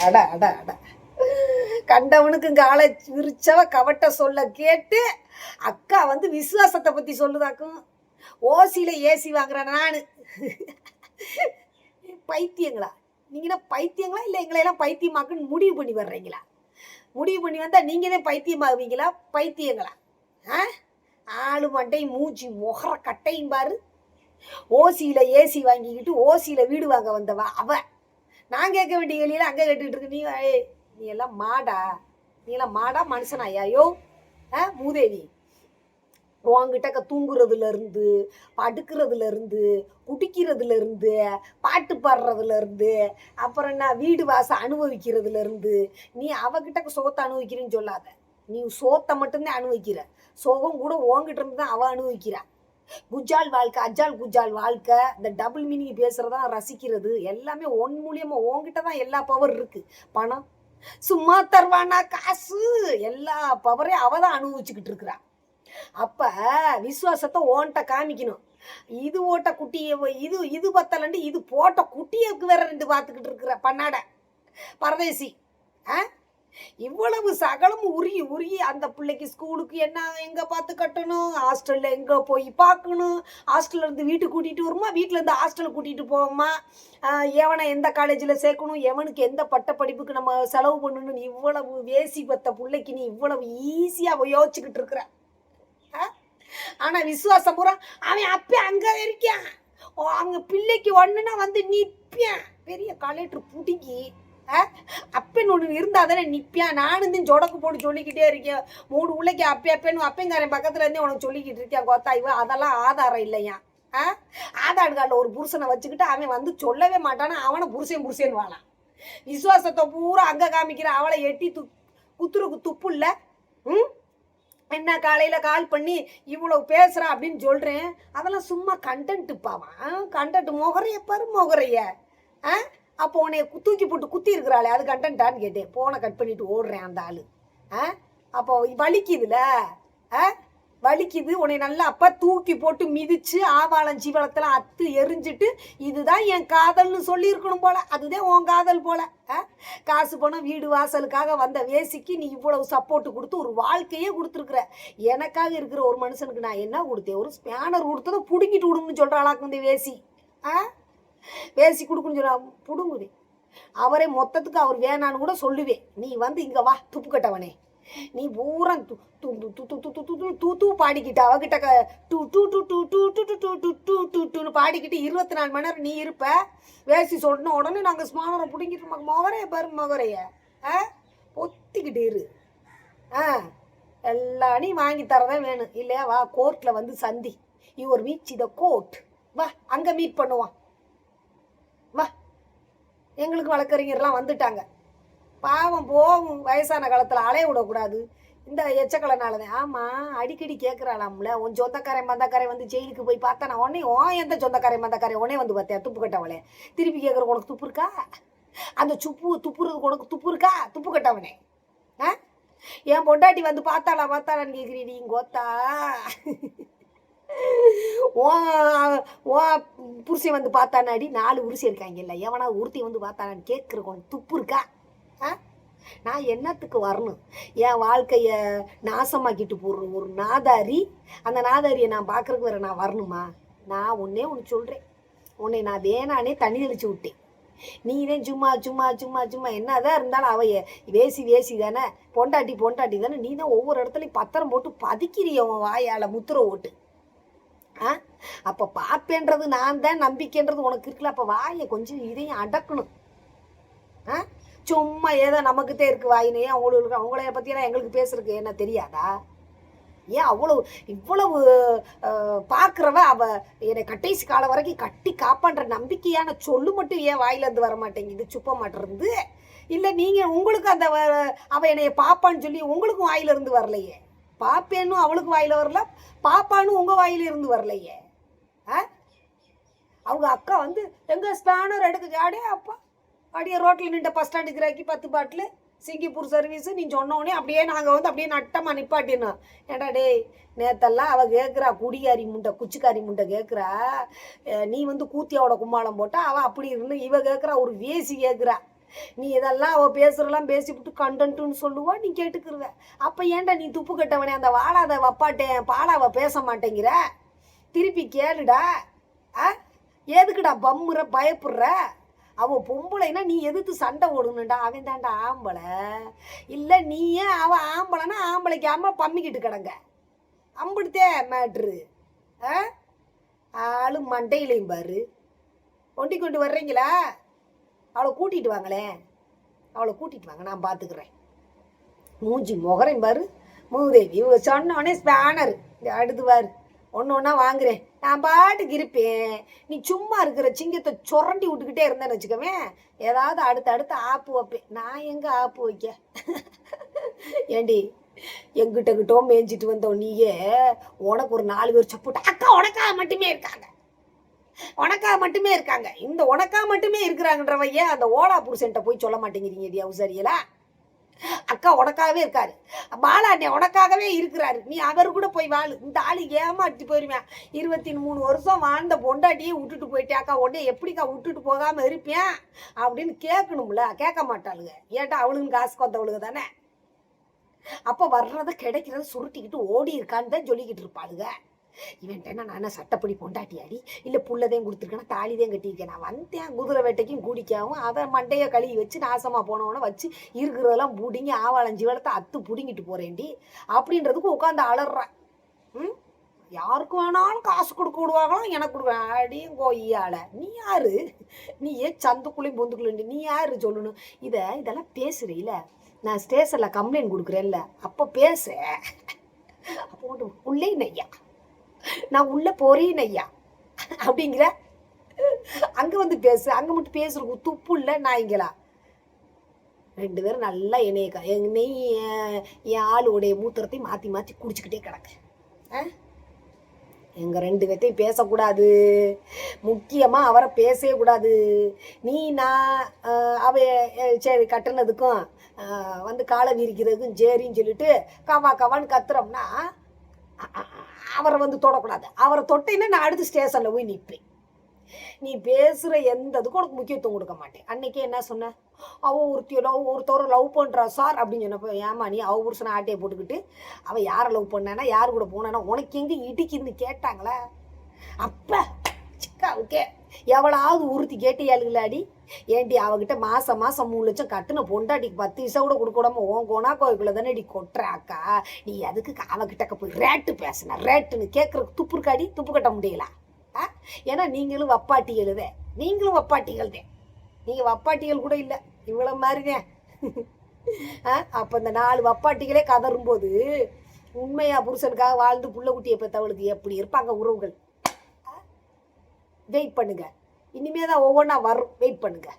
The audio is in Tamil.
அட அட அட கண்டவனுக்கு காலை விரிச்சவ கவட்ட சொல்ல கேட்டு அக்கா வந்து விசுவாசத்தை பத்தி சொல்லுதாக்கும். ஓசியில ஏசி வாங்குறேன் நானு. பைத்தியங்களா நீங்கன்னா பைத்தியங்களா இல்லை எங்களையெல்லாம் பைத்தியமாக்குன்னு முடிவு பண்ணி வர்றீங்களா? முடிவு பண்ணி வந்தா நீங்க தான் பைத்தியமாகுவீங்களா? பைத்தியங்களா? ஆளு மண்டை மூச்சு முகர கட்டையும் பாரு. ஓசியில ஏசி வாங்கிக்கிட்டு ஓசியில வீடு வாங்க வந்தவா அவ. நான் கேட்க வேண்டிய கேள்வியில அங்கே கேட்டுக்கிட்டு இருக்கு. நீ எல்லாம் மாடா? நீ எல்லாம் மாடா மனுஷனா? ஐயோ மூதேவி, உங்ககிட்ட தூங்குறதுல இருந்து, படுக்கிறதுல இருந்து, குடிக்கிறதுல இருந்து, பாட்டு பாடுறதுல இருந்து, அப்புறம் என்ன வீடு வாசம் அனுபவிக்கிறதுல இருந்து, நீ அவகிட்ட சோத்தை அனுபவிக்கிறேன்னு சொல்லாத. நீ சோத்தை மட்டும்தான் அனுபவிக்கிற. சோகம் கூட உங்ககிட்ட இருந்து தான் அவ அனுபவிக்கிறா. குஜால் வாழ்க்கை, அஜால் குஜால் வாழ்க்கை, இந்த டபுள் மீனிங் பேசுறதா ரசிக்கிறது எல்லாமே ஒன் மூலியமா உங்ககிட்ட தான் எல்லா பவர் இருக்கு. பணம் சும்மா தருவானா காசு? எல்லா பவரையும் அவ தான் அனுபவிச்சுக்கிட்டு இருக்கிறா. அப்ப விசுவாசத்தை ஓன்ட்ட காமிக்கணும். இது ஓட்ட குட்டியை இது பத்தலண்டு இது போட்ட குட்டியக்கு வேற ரெண்டு பார்த்துக்கிட்டு இருக்கிற பண்ணாட பரதேசி. இவ்வளவு சகலமும் உருகி உருகி அந்த பிள்ளைக்கு ஸ்கூலுக்கு என்ன எங்க பார்த்து கட்டணும், ஹாஸ்டல்ல எங்க போய் பார்க்கணும், ஹாஸ்டல்ல இருந்து வீட்டுக்கு கூட்டிட்டு வருமா, வீட்டுல இருந்து ஹாஸ்டலுக்கு கூட்டிட்டு போவோமா, எவனை எந்த காலேஜில் சேர்க்கணும், எவனுக்கு எந்த பட்ட படிப்புக்கு நம்ம செலவு பண்ணணும்னு இவ்வளவு வேசி பத்த பிள்ளைக்கு நீ இவ்வளவு ஈஸியா யோசிச்சுக்கிட்டு இருக்கிற. ஆனா விசுவாசம் பூரா அவன் அப்ப அங்க இருக்கான். அவங்க பிள்ளைக்கு ஒண்ணுன்னா வந்து நிற்பான். பெரிய கலெக்டர் புடிக்கி அப்பன்னு ஒன்று இருந்தால் தானே நிற்பான். நானும் தான் சொடக்கு போட்டு சொல்லிக்கிட்டே இருக்கேன். 3 பிள்ளைக்கு அப்பேன்னு அப்பேங்காரன் பக்கத்துல இருந்தே உனக்கு சொல்லிக்கிட்டு இருக்கேன். கோத்தா இவன் அதெல்லாம் ஆதாரம் இல்லையா? ஆதார் கார்டில் ஒரு புருஷனை வச்சுக்கிட்டு அவன் வந்து சொல்லவே மாட்டானா அவனை புருஷன் வாழான். விசுவாசத்தை பூரா அங்கே காமிக்கிற அவளை எட்டி குத்துருக்கு துப்பு இல்லை. என்ன காலையில் கால் பண்ணி இவ்வளவு பேசுகிறா அப்படின்னு சொல்கிறேன். அதெல்லாம் சும்மா கண்டென்ட்டுப்பாவான். கண்டென்ட் முகரைய பாரு முகரைய. அப்போ உன்னைய தூக்கி போட்டு குத்தி இருக்கிறாளே அது கண்டென்ட்டான்னு கேட்டேன். போனை கட் பண்ணிட்டு ஓடுறேன் அந்த ஆள். அப்போ வலிக்குதுல, வலிக்குது. உன்னை நல்லா அப்போ தூக்கி போட்டு மிதிச்சு ஆவாளம் ஜீவளத்தில் அத்து எரிஞ்சிட்டு இதுதான் என் காதல்னு சொல்லியிருக்கணும் போல. அதுதான் உன் காதல் போல. காசு பணம் வீடு வாசலுக்காக வந்த வேசிக்கு நீ இவ்வளவு சப்போர்ட்டு கொடுத்து ஒரு வாழ்க்கையே கொடுத்துருக்குற. எனக்காக இருக்கிற ஒரு மனுஷனுக்கு நான் என்ன கொடுத்தேன்? ஒரு ஸ்பேனர் கொடுத்ததை பிடுங்கிட்டு விடுங்கன்னு சொல்கிறாளாக்கு இந்த வேசி. வேசி கொடுக்குன்னு சொல்ல பிடுங்குது. அவரே மொத்தத்துக்கு அவர் வேணான்னு கூட சொல்லுவேன். நீ வந்து இங்கே வா துப்பு கட்டவனே, நீ பூரா தூ பாடிக்கிட்ட அவகிட்ட டூ டூ டூ டூ டூ டூ டூ டூ டூ டூ டூ டூன்னு பாடிக்கிட்டு 24 மணி நேரம் நீ இருப்ப. வேசி சொன்ன உடனே நாங்கள் ஸ்மானரை பிடிங்கிட்டு மொகரைய பாரு மொகரைய ஒத்திக்கிட்டு இரு. எல்லாம் நீ வாங்கி தரதான் வேணும் இல்லையா? வா கோர்ட்டில் வந்து சந்தி. Your meet the court. வா அங்கே மீட் பண்ணுவான். வா, எங்களுக்கு வழக்கறிஞர்லாம் வந்துட்டாங்க. பாவம் போகும் வயசான காலத்தில் அலைய விடக்கூடாது இந்த எச்சக்கலைனாலதான். ஆமாம் அடிக்கடி கேட்குறாளாம்ல, உன் சொந்தக்காரன் மந்தக்காரன் வந்து ஜெயிலுக்கு போய் பார்த்தா நான் உடனே எந்த சொந்தக்காரன் மந்தக்காரன் உடனே வந்து பார்த்தேன் துப்பு கட்டவளே. திருப்பி கேட்குற உனக்கு துப்பு இருக்கா? அந்த துப்புறது உனக்கு துப்பு இருக்கா? துப்பு கட்டவனே. என் பொண்டாட்டி வந்து பார்த்தாளான்னு கேட்குறீ நீ கோத்தா? புருஷன் வந்து பார்த்தானாடி 4 புருஷன் இருக்காங்க இல்லை, எவனா ஒருத்தி வந்து பார்த்தானான்னு கேட்குறவன் துப்பு இருக்கா? நான் என்னத்துக்கு வரணும்? என் வாழ்க்கைய நாசமாக்கிட்டு போடுற ஒரு நாதாரி, அந்த நாதாரியை நான் பார்க்கறதுக்கு வேற நான் வரணுமா? நான் ஒன்னே ஒன்று சொல்கிறேன், உன்னை நான் வேணானே தண்ணி தெளிச்சு விட்டேன். நீதான் சும்மா சும்மா சும்மா சும்மா என்னதான் இருந்தாலும் அவைய வேசி தானே, பொண்டாட்டி தானே. நீ தான் ஒவ்வொரு இடத்துலையும் பத்திரம் போட்டு பதிக்கிறிய உன் வாயால் முத்திர ஓட்டு. அப்போ பாப்பேன்றது நான் தான், நம்பிக்கைன்றது உனக்கு இருக்குல்ல. அப்போ வாயை கொஞ்சம் இதையும் அடக்கணும். சும்மா ஏதோ நமக்குத்தே இருக்கு வாயினே அவங்களுக்கு அவங்களைய பற்றியெல்லாம் எங்களுக்கு பேசுறதுக்கு என்ன தெரியாதா? ஏன் இவ்வளவு பார்க்குறவ அவ என்னை கடைசி காலம் வரைக்கும் கட்டி காப்பான்ற நம்பிக்கையான சொல்லு மட்டும் ஏன் வாயிலேருந்து வர மாட்டேங்குது? சுப்ப மாட்டிருந்து இல்லை நீங்கள் உங்களுக்கு அந்த அவ என்னைய பாப்பான்னு சொல்லி உங்களுக்கும் வாயிலிருந்து வரலையே. பாப்பேன்னு அவளுக்கு வாயில வரல, பாப்பான்னு உங்கள் வாயிலிருந்து வரலையே. அவங்க அக்கா வந்து எங்கள் ஸ்பேனர் எடுக்க ஜாடே அப்பா அப்படியே ரோட்டில் நின்ற பஸ் ஸ்டாண்டுக்கு இறக்கி 10 பாட்டில் சிங்கப்பூர் சர்வீஸு நீ சொன்னோடனே அப்படியே நாங்கள் வந்து அப்படியே நட்டமாக நிப்பாட்டினோம். ஏடா டேய் நேத்தெல்லாம் அவள் கேட்குறா, குடிகாரி முண்டை குச்சிக்காரி முண்டை கேட்குறா, நீ வந்து கூத்தியாவோட கும்மாளம் போட்டா அவள் அப்படி இருந்து இவ கேட்குறா, ஒரு வேசி கேட்குறா, நீ இதெல்லாம் அவள் பேசுகிறலாம் பேசிவிட்டு கண்டன்ட்டுன்னு சொல்லுவா, நீ கேட்டுக்கிருவ. அப்போ ஏன்டா நீ துப்பு கட்டவனே அந்த வாழாத வப்பாட்டேன் பாலாவை பேச மாட்டேங்கிற? திருப்பி கேளுடா. எதுக்குடா பம்முற பயப்படுற? அவள் பொம்பளைன்னா நீ எதிர்த்து சண்டை ஓடணுண்டா. அவன் தாண்டா ஆம்பளை. இல்லை நீ ஏன் அவள் ஆம்பளைன்னா ஆம்பளைக்கு ஆம்பளை பம்மிக்கிட்டு கிடங்க. அம்பிடுத்தே மேட்ரு. ஆளு மண்டையிலையும் பாரு. ஒண்டி கொண்டு வர்றீங்களா? அவளை கூட்டிகிட்டு வாங்களேன். அவளை கூட்டிகிட்டு வாங்க, நான் பார்த்துக்கிறேன். மூஞ்சி முகரையும் பாரு. மூதேவி இவங்க சொன்னோடனே ஸ்பேனர் அடுத்து பாரு. ஒன்று ஒன்றா வாங்குறேன். நான் பாட்டுக்கு இருப்பேன். நீ சும்மா இருக்கிற சிங்கத்தை சுரண்டி விட்டுக்கிட்டே இருந்தேன்னு வச்சுக்கவேன், ஏதாவது அடுத்து ஆப்பு வைப்பேன். நான் எங்கே ஆப்பு வைக்க? ஏண்டி எங்கிட்டோ மேய்ஞ்சிட்டு வந்தோம் நீயே. உனக்கு ஒரு 4 பேர் சப்போட்டு அக்கா உனக்காக மட்டுமே இருக்காங்க. உனக்கா மட்டுமே இருக்காங்க. இந்த உனக்கா மட்டுமே இருக்கிறாங்கன்றவைய அந்த ஓலா புருஷன்ட்ட போய் சொல்ல மாட்டேங்கிறீங்க. அவசரியலா அக்கா உனக்காகவே இருக்காரு, பாலாண்ணே உனக்காகவே இருக்கிறாரு, நீ அவர் கூட போய் வாழு. இந்த ஆளு ஏமாட்டி போயிருவேன். 23 வருஷம் வாழ்ந்த பொண்டாட்டியே விட்டுட்டு போயிட்டேக்கா, உடனே எப்படிக்கா விட்டுட்டு போகாம இருப்பேன் அப்படின்னு கேட்கணும்ல. கேட்க மாட்டாளுங்க. ஏட்டா அவளுங்க காசுக்கு வந்தவளுங்க தானே. அப்போ வர்றதை கிடைக்கிறத சுருட்டிக்கிட்டு ஓடி இருக்கான்னு தான் சொல்லிக்கிட்டு இருப்பாளுங்க. இவன்ட்ட நான் என்ன சட்டப்படி பொண்டாட்டியாடி, இல்லை புள்ளதையும் கொடுத்துருக்கேன்னா தாலிதையும் கட்டியிருக்கேன். நான் வந்தேன் குதிரை வேட்டைக்கும் கூடிக்காவும் அவன் மண்டையை கழுவி வச்சு நாசமாக போனவனை வச்சு இருக்கிறதெல்லாம் பிடிங்கி ஆவாளஞ்சி வளத்தை அத்து பிடுங்கிட்டு போகிறேன்டி அப்படின்றதுக்கு உட்காந்து அலறான். யாருக்கு வேணாலும் காசு கொடுக்க விடுவாங்களாம், எனக்கு கொடுக்குறேன். அடியும் கோயால நீ யாரு? நீ ஏன் சந்துக்குள்ளேயும் பொந்துக்குள்ளே நீ யாரு சொல்லணும்? இதெல்லாம் பேசுறீல, நான் ஸ்டேஷனில் கம்ப்ளைண்ட் கொடுக்குறேன்ல, அப்போ பேச. அப்போ உள்ளே நையா நான் உள்ள போறேன் ஐயா அப்படிங்கிற. அங்க வந்து பேசு. அங்க மட்டும் பேசுறதுக்கு துப்பு இல்லை நாய்ங்களா? 2 பேரும் நல்லா நெய் என் ஆளுடைய மூத்திரத்தை மாற்றி மாற்றி குடிச்சுக்கிட்டே கிடக்கு. எங்கள் 2 பேர்த்தையும் பேசக்கூடாது. முக்கியமாக அவரை பேசவே கூடாது. நான் அவ சரி கட்டுனதுக்கும் வந்து காலை விரிக்கிறதுக்கும் சரின்னு சொல்லிட்டு கவான்னு கத்துறோம்னா அவரை வந்து தொடக்கூடாது. அவரை தொட்டேன்னா நான் அடுத்த ஸ்டேஷனில் போய் நிற்பேன். நீ பேசுகிற எந்த இதுக்கும் உனக்கு முக்கியத்துவம் கொடுக்க மாட்டேன். அன்னைக்கே என்ன சொன்ன? அவள் ஒருத்தவரை லவ் பண்ணுறா சார் அப்படின்னு சொன்னப்போ, ஏமா நீ அவள் புருஷனை ஆட்டையை போட்டுக்கிட்டு அவள் யாரை லவ் பண்ணானா யார் கூட போனானா உனக்கு எங்கே இடிக்குதுன்னு கேட்டாங்களா? அப்போ சிக்காவுக்கே எவளாவது உறுத்தி கேட்டியாளுங்களாடி? ஏன்டி அவகிட்ட மாதம் 3 லட்சம் கட்டுன பொண்டாட்டிக்கு 10 பைசா கூட கொடுக்கூடாம உன் கோனா கோயிலுக்குள்ள தானே அடி கொட்டுற அக்கா. நீ அதுக்கு அவகிட்ட போய் ரேட்டு பேசுன ரேட்டுன்னு கேட்குறதுக்கு துப்பு இருக்காடி? துப்பு கட்ட முடியல. ஏன்னா நீங்களும் வப்பாட்டிகள் தான். நீங்களும் வப்பாட்டிகள் தான். நீங்கள் வப்பாட்டிகள் கூட இல்லை, இவ்வளோ மாதிரிதான். அப்போ இந்த 4 வப்பாட்டிகளே கதறும்போது உண்மையா புருஷனுக்காக வாழ்ந்து புள்ள குட்டியை பெற்றவளுக்கு எப்படி இருப்பாங்க உறவுகள்? வெயிட் பண்ணுங்க. இனிமே தான் ஒவ்வொன்றா வரும். வெயிட் பண்ணுங்க.